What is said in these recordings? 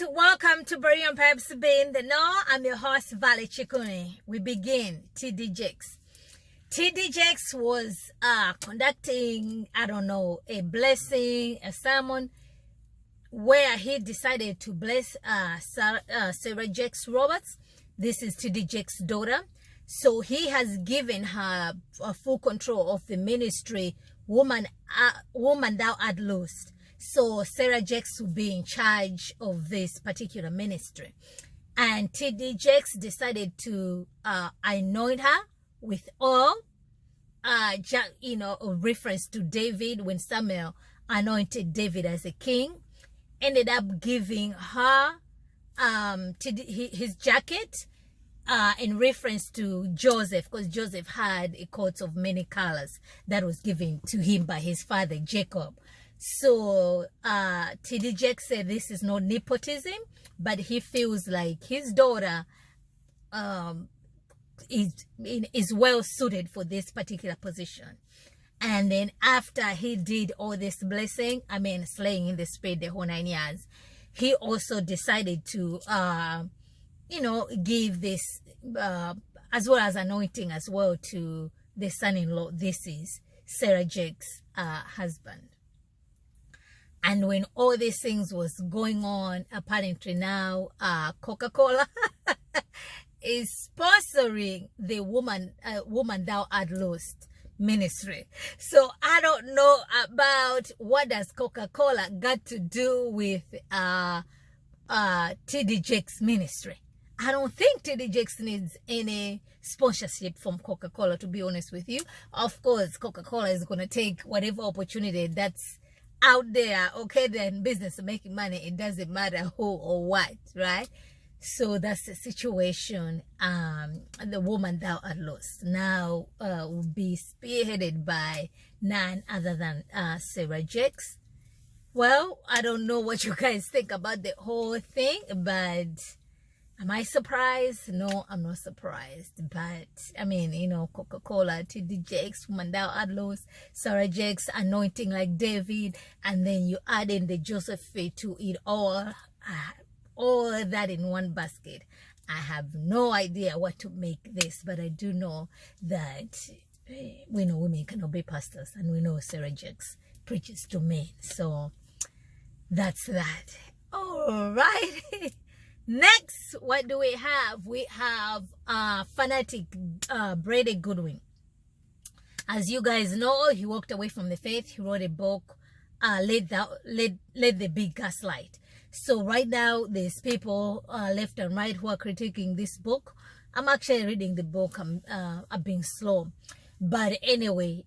welcome to Brady and Perhaps Being the No. I'm your host, Vale Chikuni. We begin. TD Jakes. TD Jakes was conducting, a blessing, a sermon, where he decided to bless Sarah Jakes Roberts. This is TD Jakes' daughter. So he has given her full control of the ministry, Woman Thou Art Loosed. So Sarah Jakes will be in charge of this particular ministry. And TD Jakes decided to anoint her with oil, a reference to David when Samuel anointed David as a king. Ended up giving her his jacket in reference to Joseph, because Joseph had a coat of many colors that was given to him by his father Jacob. So TD Jakes said this is not nepotism, but he feels like his daughter is well suited for this particular position. And then after he did all this blessing, slaying in the spirit the whole 9 years, he also decided to give this as well as anointing as well to the son-in-law. This is Sarah Jakes' husband. And when all these things was going on, apparently now CocaCola is sponsoring the Woman Thou Art Loosed ministry. So I don't know about what does Coca-Cola got to do with TD Jakes' ministry. I don't think TD Jakes needs any sponsorship from Coca-Cola, to be honest with you. Of course, Coca-Cola is going to take whatever opportunity that's out there, okay? Then business making money, it doesn't matter who or what, right? So that's the situation. The Woman Thou Art Lost now will be spearheaded by none other than Sarah Jakes. Well, I don't know what you guys think about the whole thing, but am I surprised? No, I'm not surprised. But Coca-Cola, TD Jakes, Woman Thou Art Lost, Sarah Jakes anointing like David, and then you add in the Joseph faith to it all that in one basket. I have no idea what to make this, but I do know that we know women cannot be pastors, and we know Sarah Jakes preaches to men. So that's that. All right. Next, what do we have? We have fanatic Brady Goodwin. As you guys know, he walked away from the faith. He wrote a book, Let the Big Gaslight. So right now, there's people left and right who are critiquing this book. I'm actually reading the book. I'm being slow. But anyway,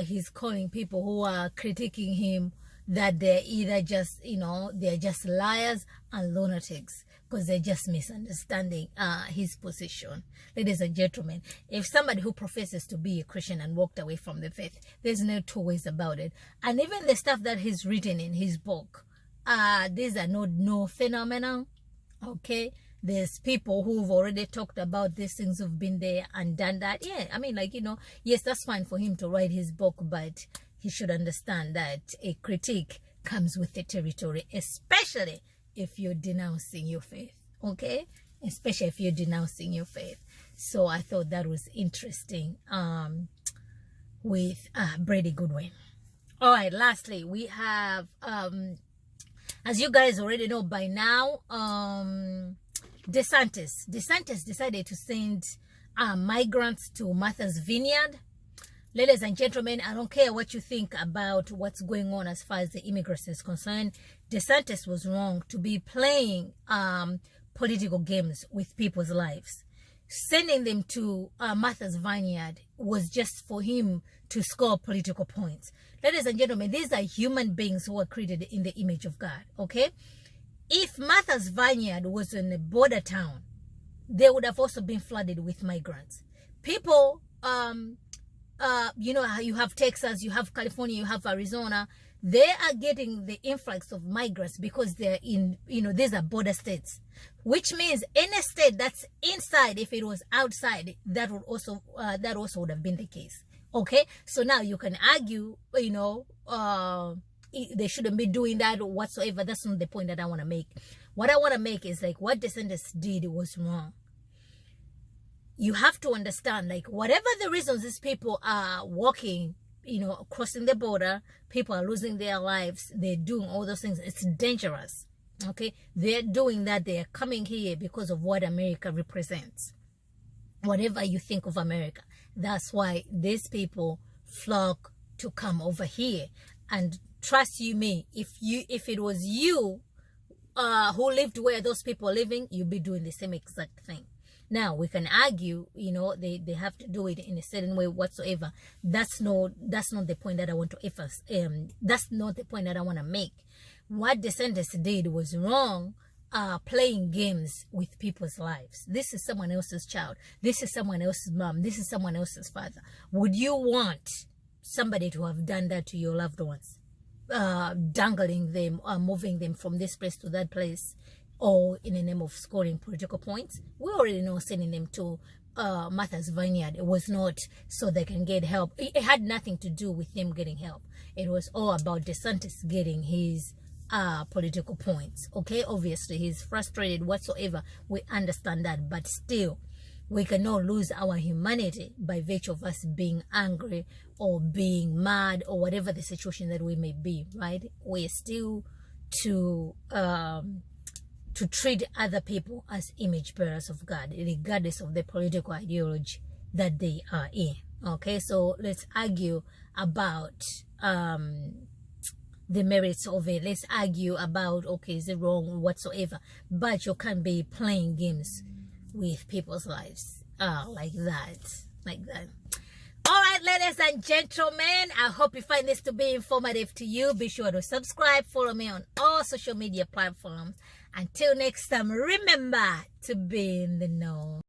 he's calling people who are critiquing him that they're either just, they're just liars and lunatics, because they're just misunderstanding his position. Ladies and gentlemen, if somebody who professes to be a Christian and walked away from the faith, there's no two ways about it. And even the stuff that he's written in his book, these are no phenomenon, okay? There's people who've already talked about these things, who've been there and done that. Yeah, yes, that's fine for him to write his book, but he should understand that a critique comes with the territory, especially if you're denouncing your faith, okay? Especially if you're denouncing your faith. So I thought that was interesting with Brady Goodwin. All right, lastly, we have, as you guys already know by now, DeSantis. DeSantis decided to send migrants to Martha's Vineyard. Ladies and gentlemen, I don't care what you think about what's going on as far as the immigration is concerned. DeSantis was wrong to be playing political games with people's lives. Sending them to Martha's Vineyard was just for him to score political points. Ladies and gentlemen, these are human beings who are created in the image of God, okay? If Martha's Vineyard was in a border town, they would have also been flooded with migrants. People, you have Texas, you have California, you have Arizona. They are getting the influx of migrants because they're in, these are border states, which means any state that's inside, if it was outside, that also would have been the case. Okay, so now you can argue, they shouldn't be doing that or whatsoever. That's not the point that I want to make. What I want to make is like what DeSantis did was wrong. You have to understand, like, whatever the reasons these people are walking, you know, crossing the border, people are losing their lives, they're doing all those things. It's dangerous. Okay, they're doing that. They're coming here because of what America represents. Whatever you think of America, that's why these people flock to come over here. And trust you me, if it was you who lived where those people are living, you'd be doing the same exact thing. Now we can argue, you know, they have to do it in a certain way whatsoever. That's not the point that I want to that's not the point that I want to make. What DeSantis did was wrong. Playing games with people's lives. This is someone else's child. This is someone else's mom. This is someone else's father. Would you want somebody to have done that to your loved ones? Dangling them or moving them from this place to that place, or in the name of scoring political points? We already know sending them to Martha's Vineyard. It was not so they can get help. It had nothing to do with them getting help. It was all about DeSantis getting his political points. Okay, obviously he's frustrated whatsoever. We understand that, but still, we cannot lose our humanity by virtue of us being angry or being mad or whatever the situation that we may be. Right? We're still to treat other people as image bearers of God, regardless of the political ideology that they are in. Okay, so let's argue about the merits of it. Let's argue about, okay, is it wrong whatsoever, but you can't be playing games with people's lives like that. All right, ladies and gentlemen, I hope you find this to be informative to you. Be sure to subscribe, follow me on all social media platforms. Until next time, remember to be in the know.